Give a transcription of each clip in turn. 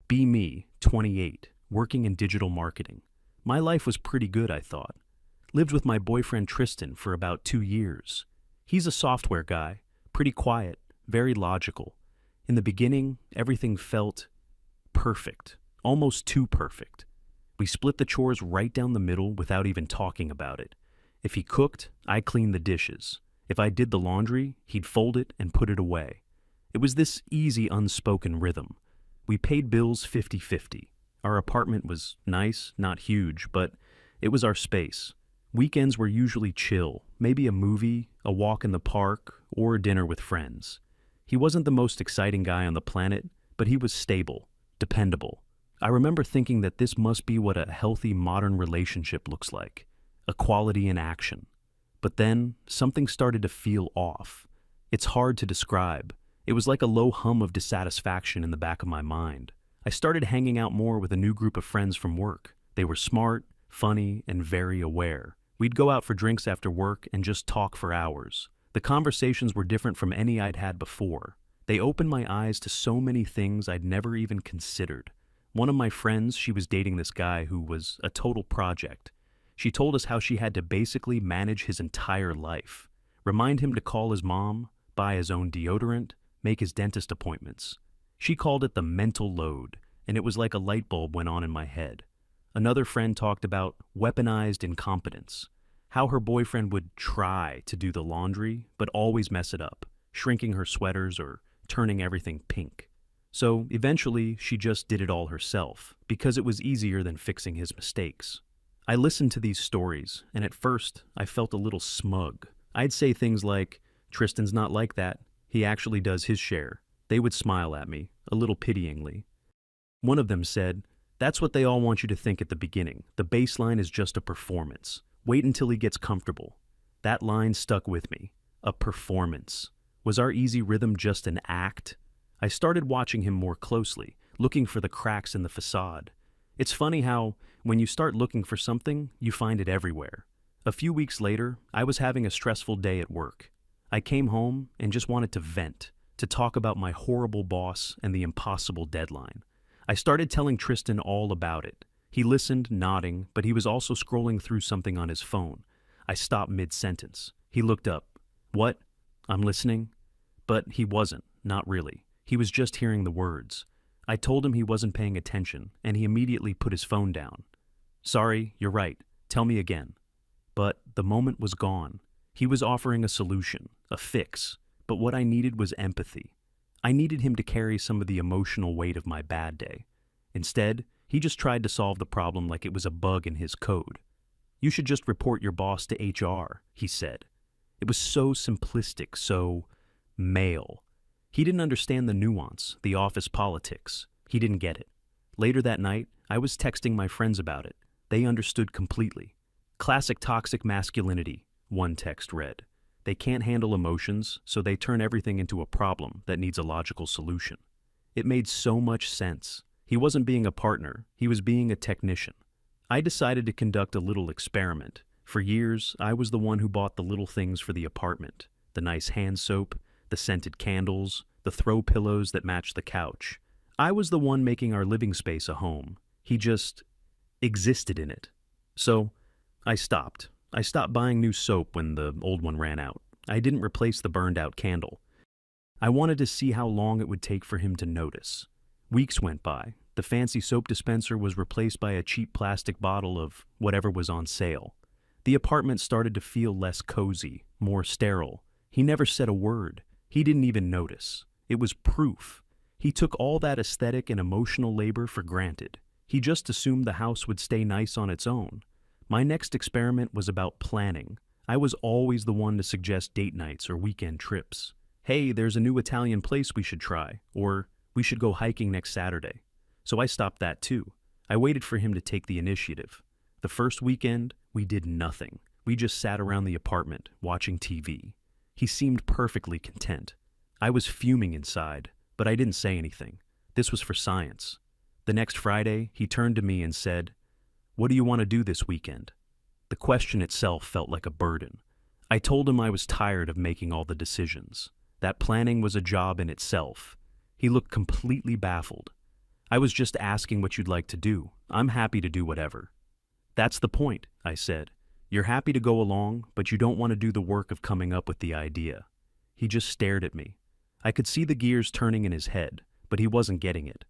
Be me, 28, working in digital marketing. My life was pretty good, I thought. Lived with my boyfriend Tristan for about 2 years. He's a software guy, pretty quiet, very logical. In the beginning, everything felt perfect, almost too perfect. We split the chores right down the middle without even talking about it. If he cooked, I cleaned the dishes. If I did the laundry, he'd fold it and put it away. It was this easy, unspoken rhythm. We paid bills 50-50. Our apartment was nice, not huge, but it was our space. Weekends were usually chill, maybe a movie, a walk in the park, or a dinner with friends. He wasn't the most exciting guy on the planet, but he was stable, dependable. I remember thinking that this must be what a healthy modern relationship looks like, equality in action. But then, something started to feel off. It's hard to describe. It was like a low hum of dissatisfaction in the back of my mind. I started hanging out more with a new group of friends from work. They were smart, funny, and very aware. We'd go out for drinks after work and just talk for hours. The conversations were different from any I'd had before. They opened my eyes to so many things I'd never even considered. One of my friends, she was dating this guy who was a total project. She told us how she had to basically manage his entire life, remind him to call his mom, buy his own deodorant, make his dentist appointments. She called it the mental load, and it was like a light bulb went on in my head. Another friend talked about weaponized incompetence, how her boyfriend would try to do the laundry, but always mess it up, shrinking her sweaters or turning everything pink. So eventually, she just did it all herself, because it was easier than fixing his mistakes. I listened to these stories, and at first, I felt a little smug. I'd say things like, "Tristan's not like that. He actually does his share." They would smile at me, a little pityingly. One of them said, "That's what they all want you to think at the beginning. The baseline is just a performance. Wait until he gets comfortable." That line stuck with me. A performance. Was our easy rhythm just an act? I started watching him more closely, looking for the cracks in the facade. It's funny how, when you start looking for something, you find it everywhere. A few weeks later, I was having a stressful day at work. I came home and just wanted to vent, to talk about my horrible boss and the impossible deadline. I started telling Tristan all about it. He listened, nodding, but he was also scrolling through something on his phone. I stopped mid-sentence. He looked up. "What? I'm listening?" But he wasn't, not really. He was just hearing the words. I told him he wasn't paying attention, and he immediately put his phone down. "Sorry, you're right. Tell me again." But the moment was gone. He was offering a solution, a fix, but what I needed was empathy. I needed him to carry some of the emotional weight of my bad day. Instead, he just tried to solve the problem like it was a bug in his code. "You should just report your boss to HR," he said. It was so simplistic, so male. He didn't understand the nuance, the office politics. He didn't get it. Later that night, I was texting my friends about it. They understood completely. "Classic toxic masculinity," one text read. "They can't handle emotions, so they turn everything into a problem that needs a logical solution." It made so much sense. He wasn't being a partner, he was being a technician. I decided to conduct a little experiment. For years, I was the one who bought the little things for the apartment. The nice hand soap, the scented candles, the throw pillows that matched the couch. I was the one making our living space a home. He just existed in it. So, I stopped. I stopped buying new soap when the old one ran out. I didn't replace the burned-out candle. I wanted to see how long it would take for him to notice. Weeks went by. The fancy soap dispenser was replaced by a cheap plastic bottle of whatever was on sale. The apartment started to feel less cozy, more sterile. He never said a word. He didn't even notice. It was proof. He took all that aesthetic and emotional labor for granted. He just assumed the house would stay nice on its own. My next experiment was about planning. I was always the one to suggest date nights or weekend trips. "Hey, there's a new Italian place we should try," or "We should go hiking next Saturday." So I stopped that too. I waited for him to take the initiative. The first weekend, we did nothing. We just sat around the apartment, watching TV. He seemed perfectly content. I was fuming inside, but I didn't say anything. This was for science. The next Friday, he turned to me and said, "What do you want to do this weekend?" The question itself felt like a burden. I told him I was tired of making all the decisions. That planning was a job in itself. He looked completely baffled. I was just asking what you'd like to do. I'm happy to do whatever. That's the point, I said. You're happy to go along, but you don't want to do the work of coming up with the idea. He just stared at me. I could see the gears turning in his head, but he wasn't getting it.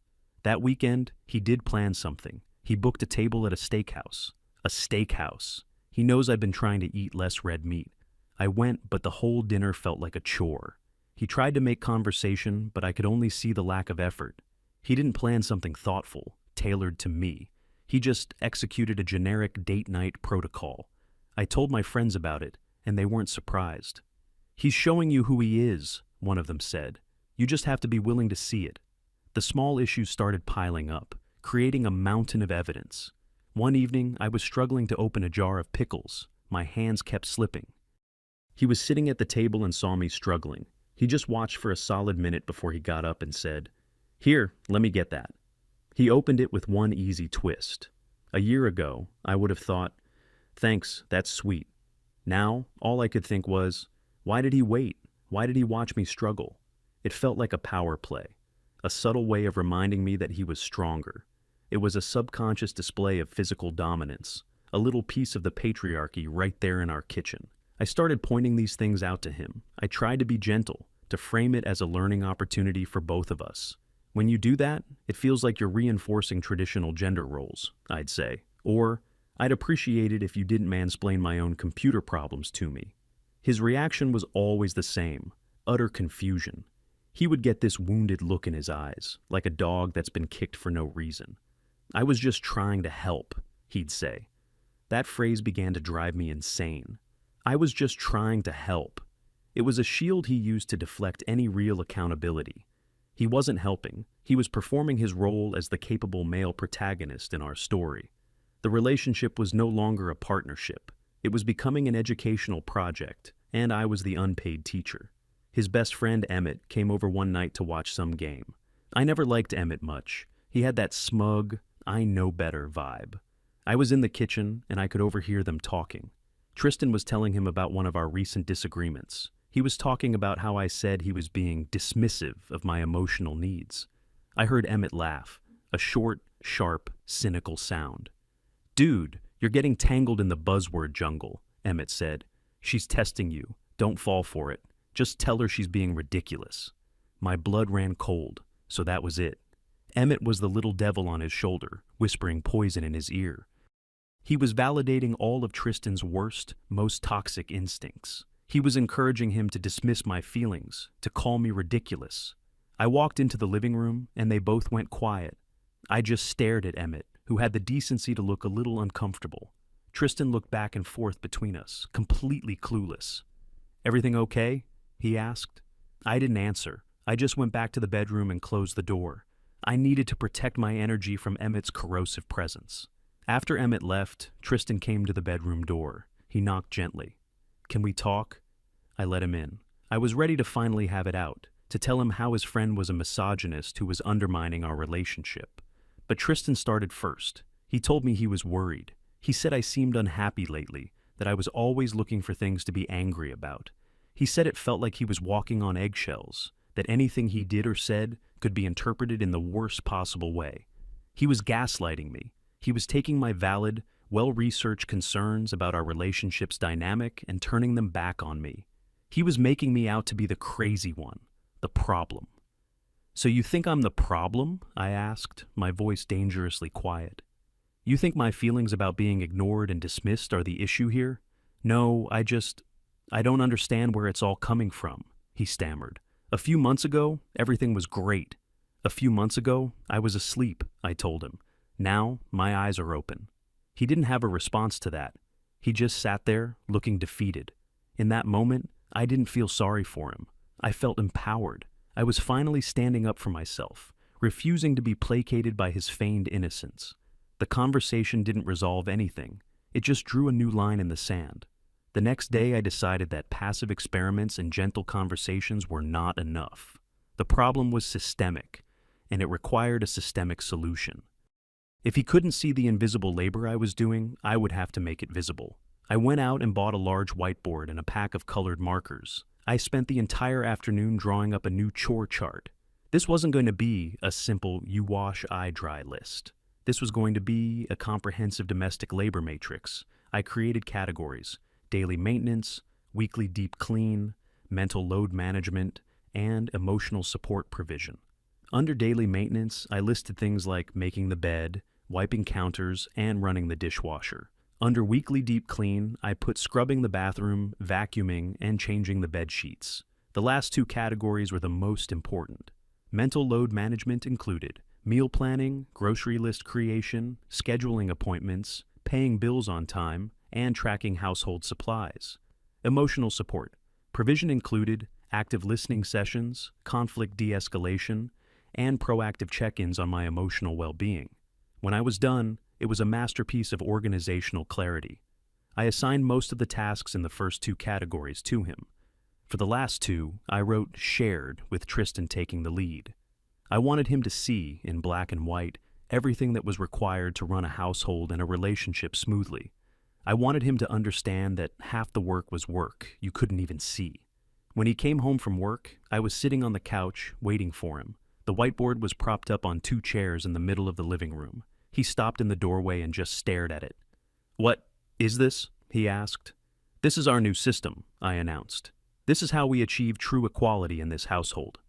That weekend, he did plan something. He booked a table at a steakhouse. A steakhouse. He knows I've been trying to eat less red meat. I went, but the whole dinner felt like a chore. He tried to make conversation, but I could only see the lack of effort. He didn't plan something thoughtful, tailored to me. He just executed a generic date night protocol. I told my friends about it, and they weren't surprised. He's showing you who he is, one of them said. You just have to be willing to see it. The small issues started piling up, creating a mountain of evidence. One evening, I was struggling to open a jar of pickles. My hands kept slipping. He was sitting at the table and saw me struggling. He just watched for a solid minute before he got up and said, "Here, let me get that." He opened it with one easy twist. A year ago, I would have thought, "Thanks, that's sweet." Now, all I could think was, why did he wait? Why did he watch me struggle? It felt like a power play, a subtle way of reminding me that he was stronger. It was a subconscious display of physical dominance, a little piece of the patriarchy right there in our kitchen. I started pointing these things out to him. I tried to be gentle, to frame it as a learning opportunity for both of us. When you do that, it feels like you're reinforcing traditional gender roles, I'd say. Or, I'd appreciate it if you didn't mansplain my own computer problems to me. His reaction was always the same, utter confusion. He would get this wounded look in his eyes, like a dog that's been kicked for no reason. "I was just trying to help," he'd say. That phrase began to drive me insane. I was just trying to help. It was a shield he used to deflect any real accountability. He wasn't helping. He was performing his role as the capable male protagonist in our story. The relationship was no longer a partnership. It was becoming an educational project, and I was the unpaid teacher. His best friend, Emmett, came over one night to watch some game. I never liked Emmett much. He had that smug, I know better vibe. I was in the kitchen, and I could overhear them talking. Tristan was telling him about one of our recent disagreements. He was talking about how I said he was being dismissive of my emotional needs. I heard Emmett laugh, a short, sharp, cynical sound. "Dude, you're getting tangled in the buzzword jungle," Emmett said. "She's testing you. Don't fall for it. Just tell her she's being ridiculous." My blood ran cold, so that was it. Emmett was the little devil on his shoulder, whispering poison in his ear. He was validating all of Tristan's worst, most toxic instincts. He was encouraging him to dismiss my feelings, to call me ridiculous. I walked into the living room, and they both went quiet. I just stared at Emmett, who had the decency to look a little uncomfortable. Tristan looked back and forth between us, completely clueless. "Everything okay?" he asked. I didn't answer. I just went back to the bedroom and closed the door. I needed to protect my energy from Emmett's corrosive presence. After Emmett left, Tristan came to the bedroom door. He knocked gently. "Can we talk?" I let him in. I was ready to finally have it out, to tell him how his friend was a misogynist who was undermining our relationship. But Tristan started first. He told me he was worried. He said I seemed unhappy lately, that I was always looking for things to be angry about. He said it felt like he was walking on eggshells, that anything he did or said could be interpreted in the worst possible way. He was gaslighting me. He was taking my valid, well-researched concerns about our relationship's dynamic and turning them back on me. He was making me out to be the crazy one, the problem. "So you think I'm the problem?" I asked, my voice dangerously quiet. "You think my feelings about being ignored and dismissed are the issue here?" "No, I don't understand where it's all coming from," he stammered. "A few months ago, everything was great. A few months ago, I was asleep," I told him. "Now, my eyes are open." He didn't have a response to that. He just sat there, looking defeated. In that moment, I didn't feel sorry for him. I felt empowered. I was finally standing up for myself, refusing to be placated by his feigned innocence. The conversation didn't resolve anything. It just drew a new line in the sand. The next day, I decided that passive experiments and gentle conversations were not enough. The problem was systemic, and it required a systemic solution. If he couldn't see the invisible labor I was doing, I would have to make it visible. I went out and bought a large whiteboard and a pack of colored markers. I spent the entire afternoon drawing up a new chore chart. This wasn't going to be a simple you wash, I dry list. This was going to be a comprehensive domestic labor matrix. I created categories: daily maintenance, weekly deep clean, mental load management, and emotional support provision. Under daily maintenance, I listed things like making the bed, wiping counters, and running the dishwasher. Under weekly deep clean, I put scrubbing the bathroom, vacuuming, and changing the bed sheets. The last two categories were the most important. Mental load management included meal planning, grocery list creation, scheduling appointments, paying bills on time, and tracking household supplies. Emotional support. Provision included active listening sessions, conflict de-escalation, and proactive check-ins on my emotional well-being. When I was done, it was a masterpiece of organizational clarity. I assigned most of the tasks in the first two categories to him. For the last two, I wrote shared, with Tristan taking the lead. I wanted him to see, in black and white, everything that was required to run a household and a relationship smoothly. I wanted him to understand that half the work was work you couldn't even see. When he came home from work, I was sitting on the couch, waiting for him. The whiteboard was propped up on two chairs in the middle of the living room. He stopped in the doorway and just stared at it. "What is this?" he asked. "This is our new system," I announced. "This is how we achieve true equality in this household."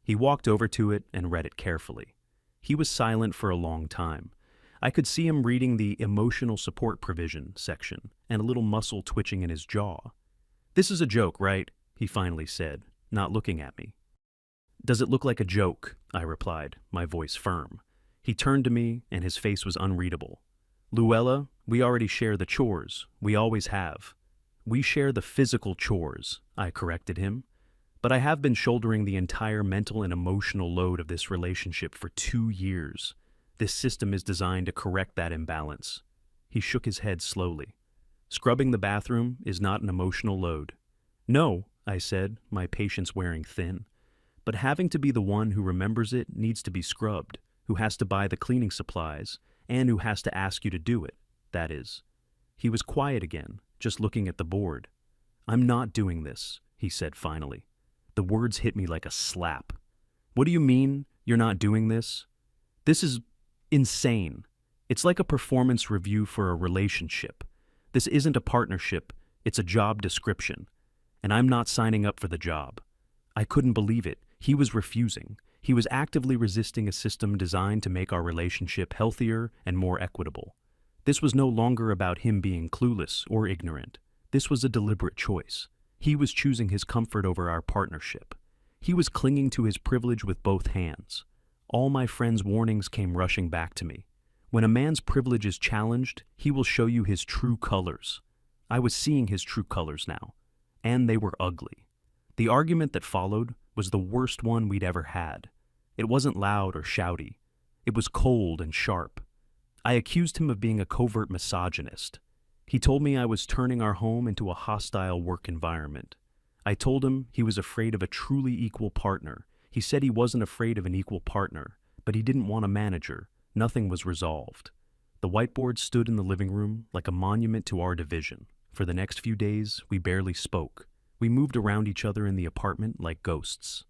He walked over to it and read it carefully. He was silent for a long time. I could see him reading the emotional support provision section and a little muscle twitching in his jaw. "This is a joke, right?" he finally said, not looking at me. "Does it look like a joke?" I replied, my voice firm. He turned to me and his face was unreadable. "Luella, we already share the chores. We always have." "We share the physical chores," I corrected him. "But I have been shouldering the entire mental and emotional load of this relationship for 2 years. This system is designed to correct that imbalance." He shook his head slowly. "Scrubbing the bathroom is not an emotional load." "No," I said, my patience wearing thin. "But having to be the one who remembers it needs to be scrubbed, who has to buy the cleaning supplies, and who has to ask you to do it, that is." He was quiet again, just looking at the board. "I'm not doing this," he said finally. The words hit me like a slap. "What do you mean, you're not doing this? This is insane. It's like a performance review for a relationship. This isn't a partnership, it's a job description. And I'm not signing up for the job." I couldn't believe it. He was refusing. He was actively resisting a system designed to make our relationship healthier and more equitable. This was no longer about him being clueless or ignorant. This was a deliberate choice. He was choosing his comfort over our partnership. He was clinging to his privilege with both hands. All my friends' warnings came rushing back to me. When a man's privilege is challenged, he will show you his true colors. I was seeing his true colors now, and they were ugly. The argument that followed was the worst one we'd ever had. It wasn't loud or shouty. It was cold and sharp. I accused him of being a covert misogynist. He told me I was turning our home into a hostile work environment. I told him he was afraid of a truly equal partner. He said he wasn't afraid of an equal partner, but he didn't want a manager. Nothing was resolved. The whiteboard stood in the living room like a monument to our division. For the next few days, we barely spoke. We moved around each other in the apartment like ghosts.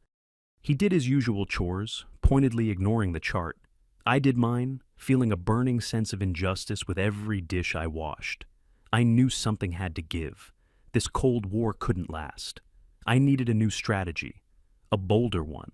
He did his usual chores, pointedly ignoring the chart. I did mine, feeling a burning sense of injustice with every dish I washed. I knew something had to give. This Cold War couldn't last. I needed a new strategy, a bolder one.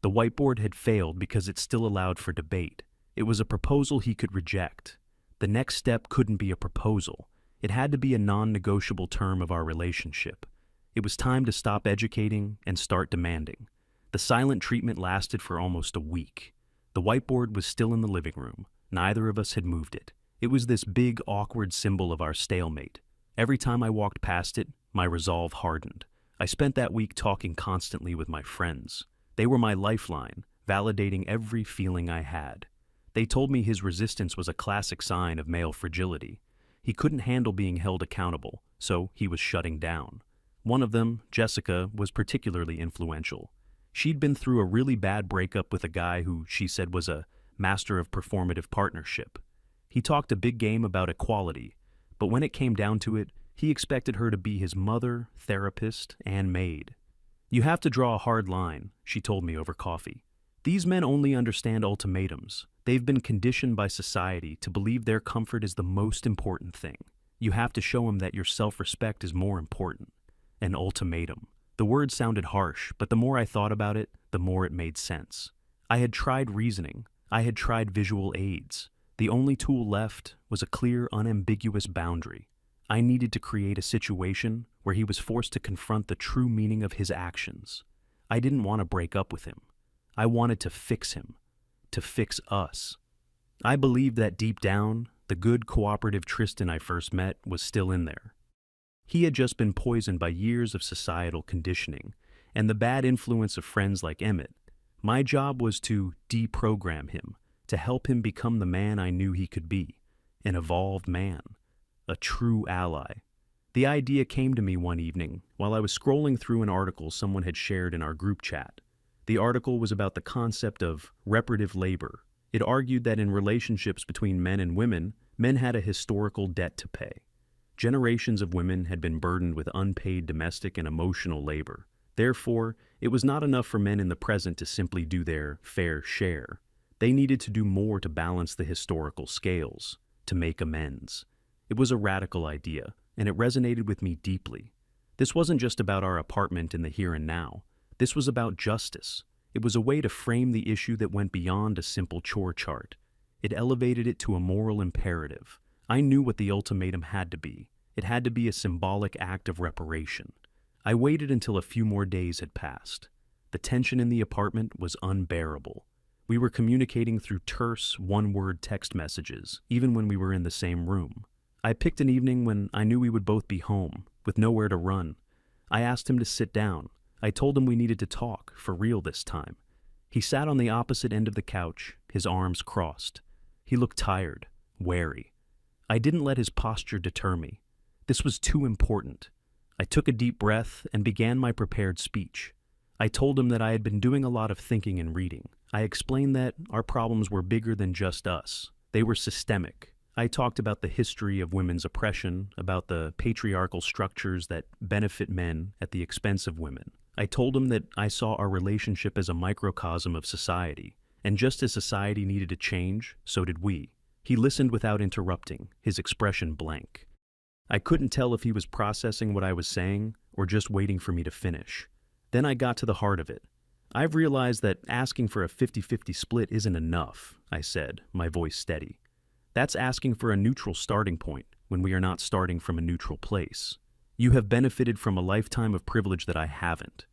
The whiteboard had failed because it still allowed for debate. It was a proposal he could reject. The next step couldn't be a proposal. It had to be a non-negotiable term of our relationship. It was time to stop educating and start demanding. The silent treatment lasted for almost a week. The whiteboard was still in the living room. Neither of us had moved it. It was this big, awkward symbol of our stalemate. Every time I walked past it, my resolve hardened. I spent that week talking constantly with my friends. They were my lifeline, validating every feeling I had. They told me his resistance was a classic sign of male fragility. He couldn't handle being held accountable, so he was shutting down. One of them, Jessica, was particularly influential. She'd been through a really bad breakup with a guy who she said was a master of performative partnership. He talked a big game about equality, but when it came down to it, he expected her to be his mother, therapist, and maid. "You have to draw a hard line," she told me over coffee. These men only understand ultimatums. They've been conditioned by society to believe their comfort is the most important thing. You have to show them that your self-respect is more important. An ultimatum. The word sounded harsh, but the more I thought about it, the more it made sense. I had tried reasoning. I had tried visual aids. The only tool left was a clear, unambiguous boundary. I needed to create a situation where he was forced to confront the true meaning of his actions. I didn't want to break up with him. I wanted to fix him, to fix us. I believed that deep down, the good, cooperative Tristan I first met was still in there. He had just been poisoned by years of societal conditioning and the bad influence of friends like Emmett. My job was to deprogram him, to help him become the man I knew he could be, an evolved man, a true ally. The idea came to me one evening while I was scrolling through an article someone had shared in our group chat. The article was about the concept of reparative labor. It argued that in relationships between men and women, men had a historical debt to pay. Generations of women had been burdened with unpaid domestic and emotional labor. Therefore, it was not enough for men in the present to simply do their fair share. They needed to do more to balance the historical scales, to make amends. It was a radical idea, and it resonated with me deeply. This wasn't just about our apartment in the here and now. This was about justice. It was a way to frame the issue that went beyond a simple chore chart. It elevated it to a moral imperative. I knew what the ultimatum had to be. It had to be a symbolic act of reparation. I waited until a few more days had passed. The tension in the apartment was unbearable. We were communicating through terse, one-word text messages, even when we were in the same room. I picked an evening when I knew we would both be home, with nowhere to run. I asked him to sit down. I told him we needed to talk, for real this time. He sat on the opposite end of the couch, his arms crossed. He looked tired, wary. I didn't let his posture deter me. This was too important. I took a deep breath and began my prepared speech. I told him that I had been doing a lot of thinking and reading. I explained that our problems were bigger than just us. They were systemic. I talked about the history of women's oppression, about the patriarchal structures that benefit men at the expense of women. I told him that I saw our relationship as a microcosm of society, and just as society needed to change, so did we. He listened without interrupting, his expression blank. I couldn't tell if he was processing what I was saying or just waiting for me to finish. Then I got to the heart of it. I've realized that asking for a 50-50 split isn't enough, I said, my voice steady. That's asking for a neutral starting point when we are not starting from a neutral place. You have benefited from a lifetime of privilege that I haven't.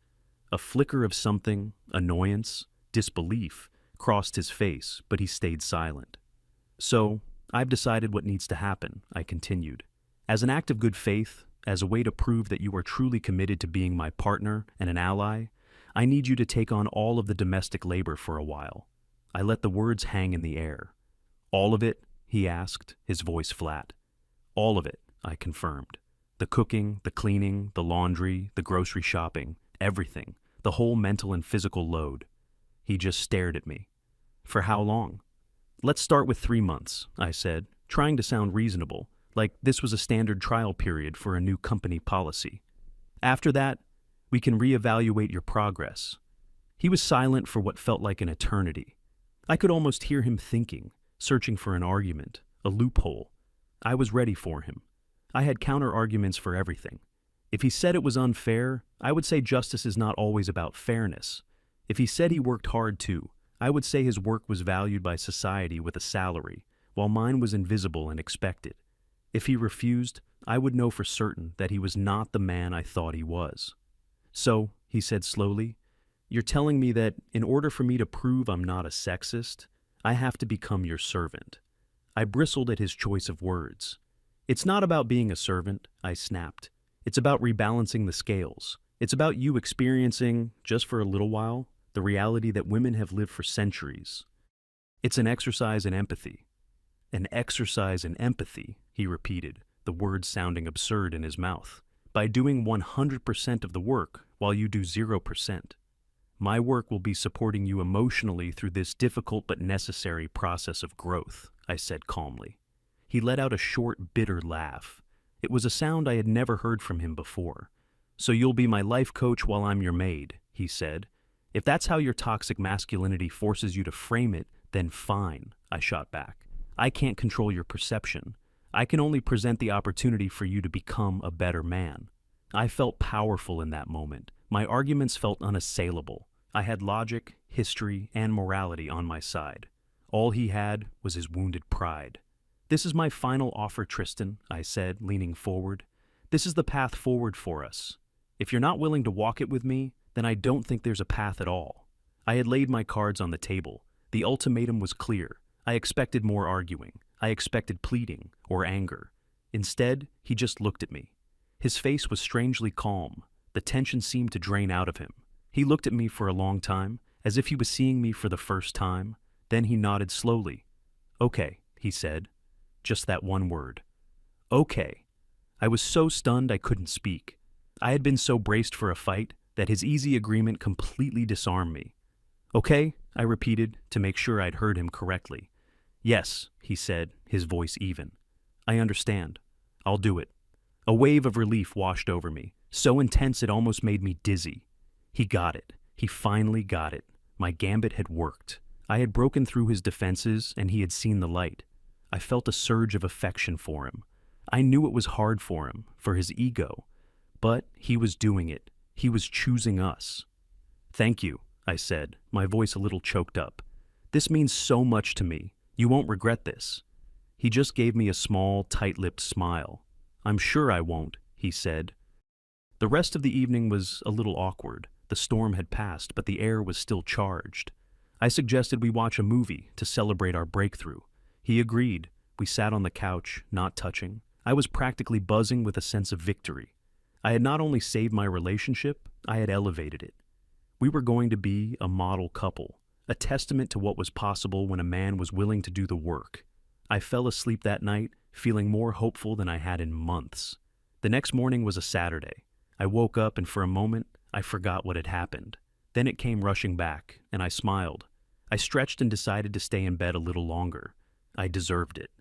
A flicker of something, annoyance, disbelief, crossed his face, but he stayed silent. So, I've decided what needs to happen, I continued. As an act of good faith, as a way to prove that you are truly committed to being my partner and an ally, I need you to take on all of the domestic labor for a while. I let the words hang in the air. All of it? He asked, his voice flat. All of it, I confirmed. The cooking, the cleaning, the laundry, the grocery shopping, everything, the whole mental and physical load. He just stared at me. For how long? Let's start with 3 months, I said, trying to sound reasonable, like this was a standard trial period for a new company policy. After that, we can reevaluate your progress. He was silent for what felt like an eternity. I could almost hear him thinking, searching for an argument, a loophole. I was ready for him. I had counter-arguments for everything. If he said it was unfair, I would say justice is not always about fairness. If he said he worked hard too, I would say his work was valued by society with a salary, while mine was invisible and expected. If he refused, I would know for certain that he was not the man I thought he was. So, he said slowly, you're telling me that in order for me to prove I'm not a sexist, I have to become your servant. I bristled at his choice of words. It's not about being a servant, I snapped. It's about rebalancing the scales. It's about you experiencing, just for a little while, the reality that women have lived for centuries. It's an exercise in empathy. An exercise in empathy, he repeated, the words sounding absurd in his mouth. By doing 100% of the work while you do 0%. My work will be supporting you emotionally through this difficult but necessary process of growth, I said calmly. He let out a short, bitter laugh. It was a sound I had never heard from him before. So you'll be my life coach while I'm your maid, he said, If that's how your toxic masculinity forces you to frame it, then fine, I shot back. I can't control your perception. I can only present the opportunity for you to become a better man. I felt powerful in that moment. My arguments felt unassailable. I had logic, history, and morality on my side. All he had was his wounded pride. This is my final offer, Tristan, I said, leaning forward. This is the path forward for us. If you're not willing to walk it with me, then I don't think there's a path at all. I had laid my cards on the table. The ultimatum was clear. I expected more arguing. I expected pleading or anger. Instead, he just looked at me. His face was strangely calm. The tension seemed to drain out of him. He looked at me for a long time, as if he was seeing me for the first time. Then he nodded slowly. Okay, he said. Just that one word. Okay. I was so stunned I couldn't speak. I had been so braced for a fight that his easy agreement completely disarmed me. Okay, I repeated to make sure I'd heard him correctly. Yes, he said, his voice even. I understand. I'll do it. A wave of relief washed over me, so intense it almost made me dizzy. He got it. He finally got it. My gambit had worked. I had broken through his defenses, and he had seen the light. I felt a surge of affection for him. I knew it was hard for him, for his ego. But he was doing it. He was choosing us. Thank you, I said, my voice a little choked up. This means so much to me. You won't regret this. He just gave me a small, tight-lipped smile. I'm sure I won't, he said. The rest of the evening was a little awkward. The storm had passed, but the air was still charged. I suggested we watch a movie to celebrate our breakthrough. He agreed. We sat on the couch, not touching. I was practically buzzing with a sense of victory. I had not only saved my relationship, I had elevated it. We were going to be a model couple, a testament to what was possible when a man was willing to do the work. I fell asleep that night, feeling more hopeful than I had in months. The next morning was a Saturday. I woke up and for a moment, I forgot what had happened. Then it came rushing back, and I smiled. I stretched and decided to stay in bed a little longer. I deserved it.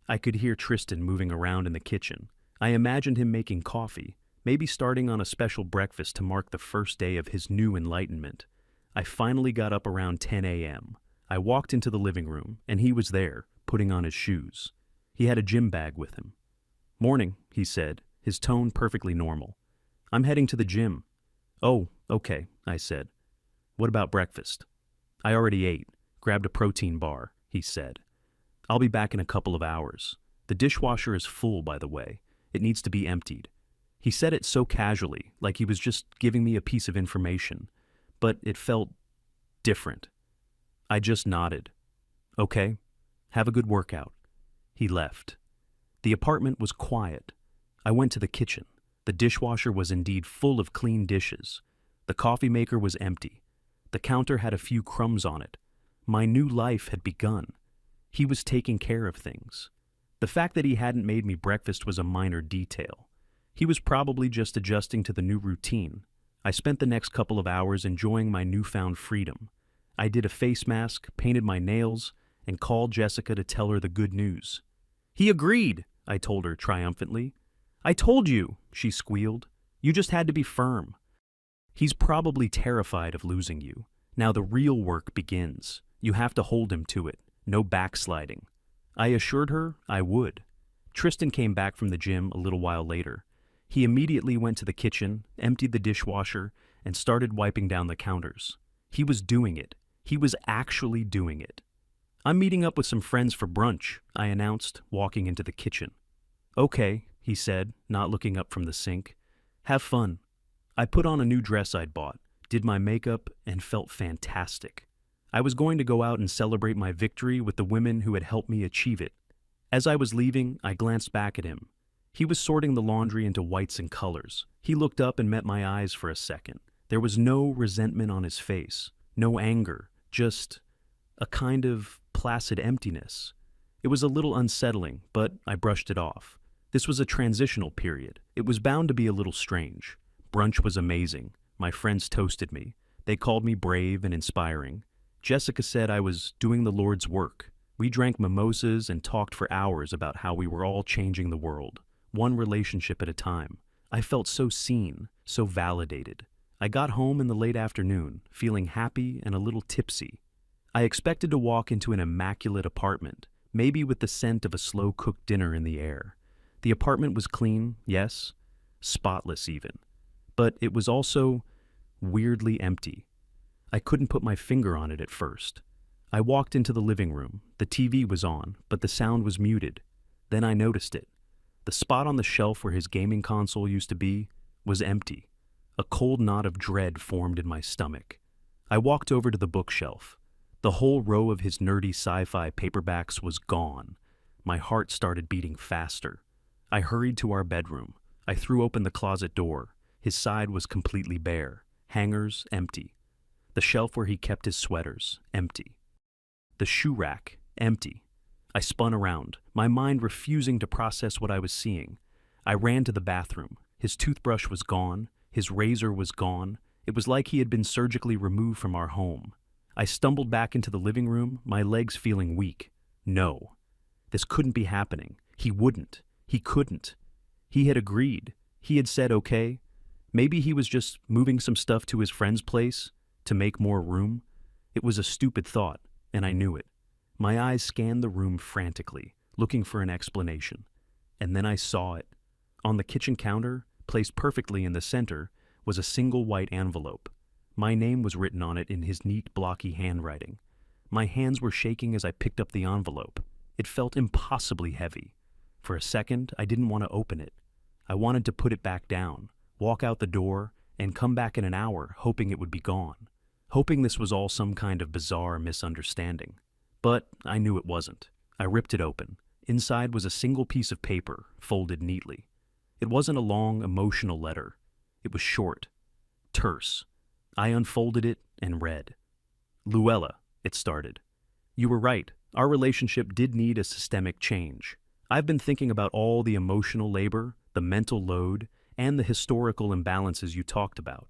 I could hear Tristan moving around in the kitchen. I imagined him making coffee, maybe starting on a special breakfast to mark the first day of his new enlightenment. I finally got up around 10 a.m. I walked into the living room, and he was there, putting on his shoes. He had a gym bag with him. Morning, he said, his tone perfectly normal. I'm heading to the gym. Oh, okay, I said. What about breakfast? I already ate, grabbed a protein bar, he said. I'll be back in a couple of hours. The dishwasher is full, by the way. It needs to be emptied. He said it so casually, like he was just giving me a piece of information, but it felt different. I just nodded. Okay, have a good workout. He left. The apartment was quiet. I went to the kitchen. The dishwasher was indeed full of clean dishes. The coffee maker was empty. The counter had a few crumbs on it. My new life had begun. He was taking care of things. The fact that he hadn't made me breakfast was a minor detail. He was probably just adjusting to the new routine. I spent the next couple of hours enjoying my newfound freedom. I did a face mask, painted my nails, and called Jessica to tell her the good news. He agreed, I told her triumphantly. I told you, she squealed. You just had to be firm. He's probably terrified of losing you. Now the real work begins. You have to hold him to it. No backsliding. I assured her I would. Tristan came back from the gym a little while later. He immediately went to the kitchen, emptied the dishwasher, and started wiping down the counters. He was doing it. He was actually doing it. I'm meeting up with some friends for brunch, I announced, walking into the kitchen. Okay, he said, not looking up from the sink. Have fun. I put on a new dress I'd bought, did my makeup, and felt fantastic. I was going to go out and celebrate my victory with the women who had helped me achieve it. As I was leaving, I glanced back at him. He was sorting the laundry into whites and colors. He looked up and met my eyes for a second. There was no resentment on his face, no anger, just a kind of placid emptiness. It was a little unsettling, but I brushed it off. This was a transitional period. It was bound to be a little strange. Brunch was amazing. My friends toasted me. They called me brave and inspiring. Jessica said I was doing the Lord's work. We drank mimosas and talked for hours about how we were all changing the world, one relationship at a time. I felt so seen, so validated. I got home in the late afternoon, feeling happy and a little tipsy. I expected to walk into an immaculate apartment, maybe with the scent of a slow-cooked dinner in the air. The apartment was clean, yes, spotless even. But it was also weirdly empty. I couldn't put my finger on it at first. I walked into the living room. The TV was on, but the sound was muted. Then I noticed it. The spot on the shelf where his gaming console used to be was empty. A cold knot of dread formed in my stomach. I walked over to the bookshelf. The whole row of his nerdy sci-fi paperbacks was gone. My heart started beating faster. I hurried to our bedroom. I threw open the closet door. His side was completely bare. Hangers empty. The shelf where he kept his sweaters empty. The shoe rack empty. I spun around, my mind refusing to process what I was seeing. I ran to the bathroom. His toothbrush was gone. His razor was gone. It was like he had been surgically removed from our home. I stumbled back into the living room, my legs feeling weak. No. This couldn't be happening. He wouldn't. He couldn't. He had agreed. He had said okay. Maybe he was just moving some stuff to his friend's place to make more room. It was a stupid thought, and I knew it. My eyes scanned the room frantically, looking for an explanation. And then I saw it. On the kitchen counter, placed perfectly in the center, was a single white envelope. My name was written on it in his neat, blocky handwriting. My hands were shaking as I picked up the envelope. It felt impossibly heavy. For a second, I didn't want to open it. I wanted to put it back down, walk out the door, and come back in an hour, hoping it would be gone. Hoping this was all some kind of bizarre misunderstanding. But I knew it wasn't. I ripped it open. Inside was a single piece of paper, folded neatly. It wasn't a long, emotional letter. It was short, terse. I unfolded it and read. Luella, it started. You were right. Our relationship did need a systemic change. I've been thinking about all the emotional labor, the mental load, and the historical imbalances you talked about.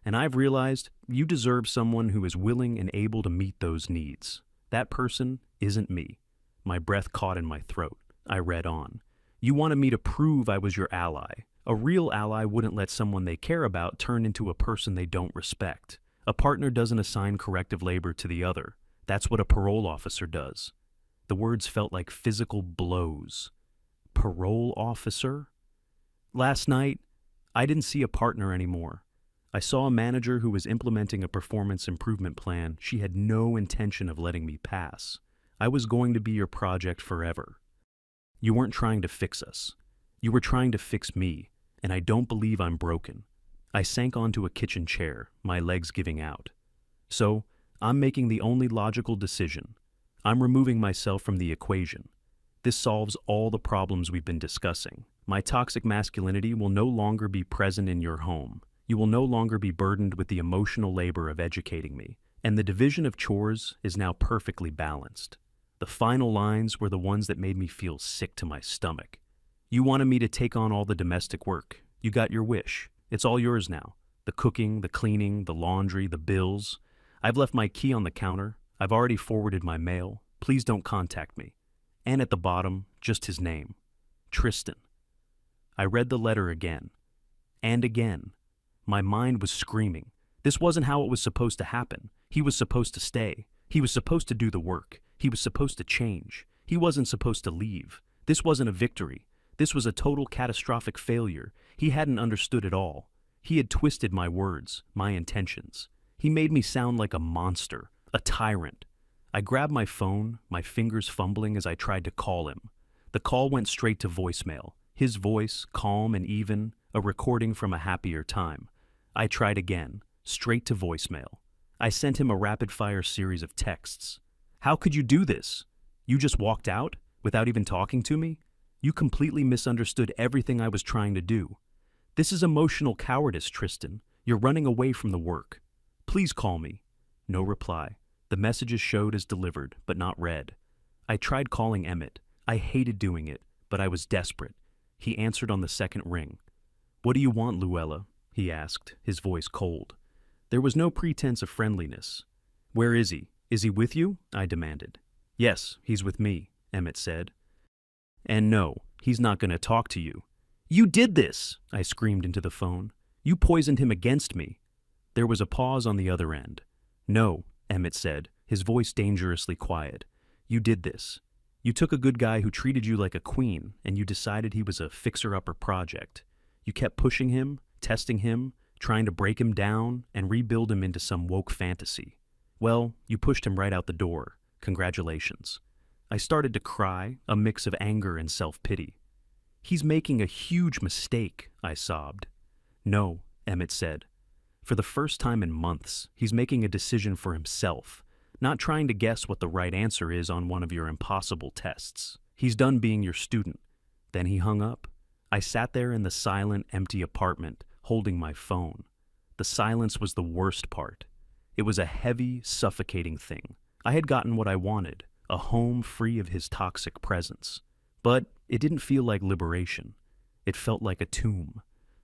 And I've realized you deserve someone who is willing and able to meet those needs. That person isn't me. My breath caught in my throat. I read on. You wanted me to prove I was your ally. A real ally wouldn't let someone they care about turn into a person they don't respect. A partner doesn't assign corrective labor to the other. That's what a parole officer does. The words felt like physical blows. Parole officer? Last night, I didn't see a partner anymore. I saw a manager who was implementing a performance improvement plan she had no intention of letting me pass. I was going to be your project forever. You weren't trying to fix us. You were trying to fix me, and I don't believe I'm broken. I sank onto a kitchen chair, my legs giving out. So, I'm making the only logical decision. I'm removing myself from the equation. This solves all the problems we've been discussing. My toxic masculinity will no longer be present in your home. You will no longer be burdened with the emotional labor of educating me. And the division of chores is now perfectly balanced. The final lines were the ones that made me feel sick to my stomach. You wanted me to take on all the domestic work. You got your wish. It's all yours now. The cooking, the cleaning, the laundry, the bills. I've left my key on the counter. I've already forwarded my mail. Please don't contact me. And at the bottom, just his name. Tristan. I read the letter again. And again. My mind was screaming. This wasn't how it was supposed to happen. He was supposed to stay. He was supposed to do the work. He was supposed to change. He wasn't supposed to leave. This wasn't a victory. This was a total catastrophic failure. He hadn't understood it all. He had twisted my words, my intentions. He made me sound like a monster, a tyrant. I grabbed my phone, my fingers fumbling as I tried to call him. The call went straight to voicemail. His voice, calm and even, a recording from a happier time. I tried again, straight to voicemail. I sent him a rapid-fire series of texts. How could you do this? You just walked out, without even talking to me? You completely misunderstood everything I was trying to do. This is emotional cowardice, Tristan. You're running away from the work. Please call me. No reply. The messages showed as delivered, but not read. I tried calling Emmett. I hated doing it, but I was desperate. He answered on the second ring. What do you want, Luella? He asked, his voice cold. There was no pretense of friendliness. Where is he? Is he with you? I demanded. Yes, he's with me, Emmett said. And no, he's not going to talk to you. You did this, I screamed into the phone. You poisoned him against me. There was a pause on the other end. "No," Emmett said, his voice dangerously quiet. "You did this. You took a good guy who treated you like a queen, and you decided he was a fixer-upper project. You kept pushing him, testing him, trying to break him down and rebuild him into some woke fantasy. Well, you pushed him right out the door. Congratulations." I started to cry, a mix of anger and self-pity. "He's making a huge mistake," I sobbed. "No," Emmett said. "For the first time in months, he's making a decision for himself, not trying to guess what the right answer is on one of your impossible tests. He's done being your student." Then he hung up. I sat there in the silent, empty apartment, holding my phone. The silence was the worst part. It was a heavy, suffocating thing. I had gotten what I wanted, a home free of his toxic presence. But it didn't feel like liberation. It felt like a tomb.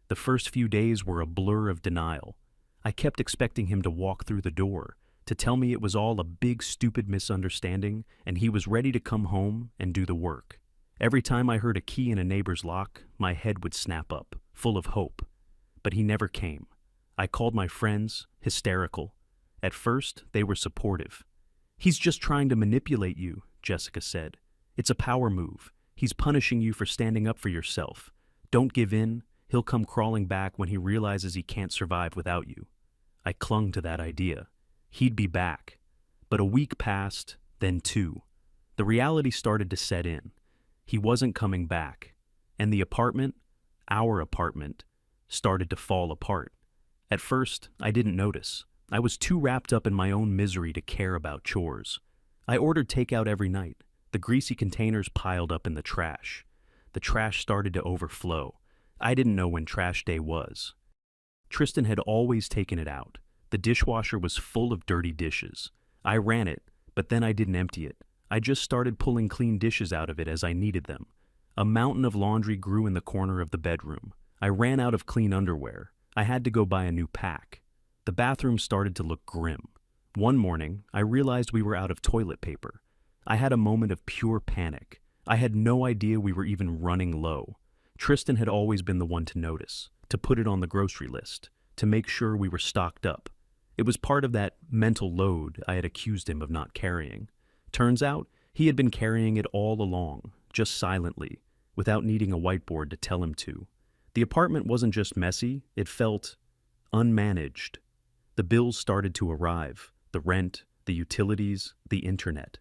The first few days were a blur of denial. I kept expecting him to walk through the door, to tell me it was all a big, stupid misunderstanding, and he was ready to come home and do the work. Every time I heard a key in a neighbor's lock, my head would snap up, full of hope. But he never came. I called my friends, hysterical. At first, they were supportive. "He's just trying to manipulate you," Jessica said. "It's a power move. He's punishing you for standing up for yourself. Don't give in. He'll come crawling back when he realizes he can't survive without you." I clung to that idea. He'd be back. But a week passed, then 2. The reality started to set in. He wasn't coming back. And the apartment, our apartment, started to fall apart. At first, I didn't notice. I was too wrapped up in my own misery to care about chores. I ordered takeout every night. The greasy containers piled up in the trash. The trash started to overflow. I didn't know when trash day was. Tristan had always taken it out. The dishwasher was full of dirty dishes. I ran it, but then I didn't empty it. I just started pulling clean dishes out of it as I needed them. A mountain of laundry grew in the corner of the bedroom. I ran out of clean underwear. I had to go buy a new pack. The bathroom started to look grim. One morning, I realized we were out of toilet paper. I had a moment of pure panic. I had no idea we were even running low. Tristan had always been the one to notice, to put it on the grocery list, to make sure we were stocked up. It was part of that mental load I had accused him of not carrying. Turns out, he had been carrying it all along, just silently, without needing a whiteboard to tell him to. The apartment wasn't just messy, it felt unmanaged. The bills started to arrive, the rent, the utilities, the internet.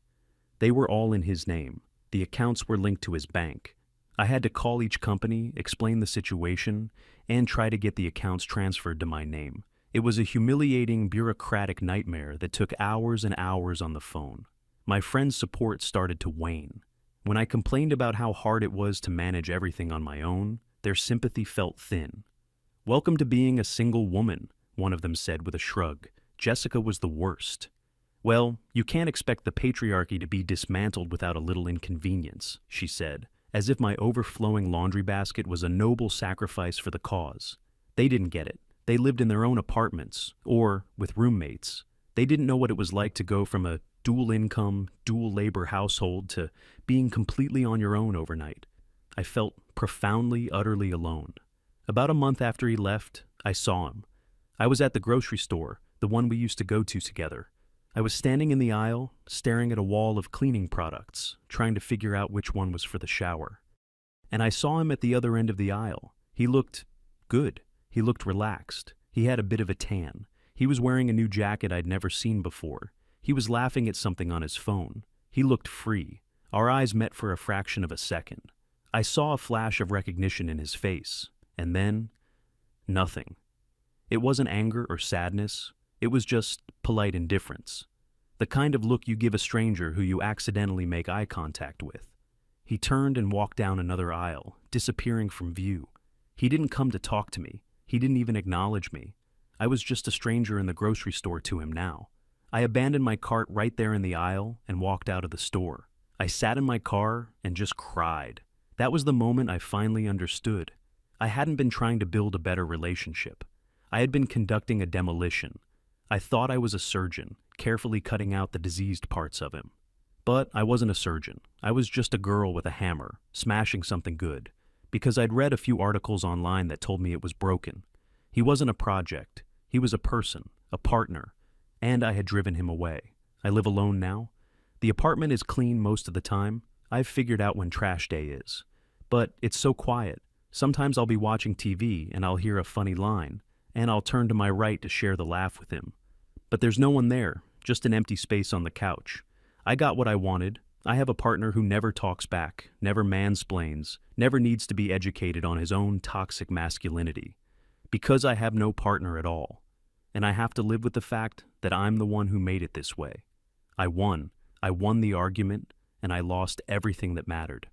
They were all in his name. The accounts were linked to his bank. I had to call each company, explain the situation, and try to get the accounts transferred to my name. It was a humiliating, bureaucratic nightmare that took hours and hours on the phone. My friends' support started to wane. When I complained about how hard it was to manage everything on my own, their sympathy felt thin. "Welcome to being a single woman," one of them said with a shrug. Jessica was the worst. "Well, you can't expect the patriarchy to be dismantled without a little inconvenience," she said, as if my overflowing laundry basket was a noble sacrifice for the cause. They didn't get it. They lived in their own apartments, or with roommates. They didn't know what it was like to go from a dual-income, dual-labor household to being completely on your own overnight. I felt profoundly, utterly alone. About a month after he left, I saw him. I was at the grocery store, the one we used to go to together. I was standing in the aisle, staring at a wall of cleaning products, trying to figure out which one was for the shower. And I saw him at the other end of the aisle. He looked good. He looked relaxed. He had a bit of a tan. He was wearing a new jacket I'd never seen before. He was laughing at something on his phone. He looked free. Our eyes met for a fraction of a second. I saw a flash of recognition in his face, and then, nothing. It wasn't anger or sadness. It was just polite indifference. The kind of look you give a stranger who you accidentally make eye contact with. He turned and walked down another aisle, disappearing from view. He didn't come to talk to me. He didn't even acknowledge me. I was just a stranger in the grocery store to him now. I abandoned my cart right there in the aisle and walked out of the store. I sat in my car and just cried. That was the moment I finally understood. I hadn't been trying to build a better relationship. I had been conducting a demolition. I thought I was a surgeon, carefully cutting out the diseased parts of him. But I wasn't a surgeon. I was just a girl with a hammer, smashing something good, because I'd read a few articles online that told me it was broken. He wasn't a project. He was a person, a partner, and I had driven him away. I live alone now. The apartment is clean most of the time. I've figured out when trash day is. But it's so quiet. Sometimes I'll be watching TV and I'll hear a funny line, and I'll turn to my right to share the laugh with him. But there's no one there, just an empty space on the couch. I got what I wanted. I have a partner who never talks back, never mansplains, never needs to be educated on his own toxic masculinity. Because I have no partner at all. And I have to live with the fact that I'm the one who made it this way. I won. I won the argument, and I lost everything that mattered.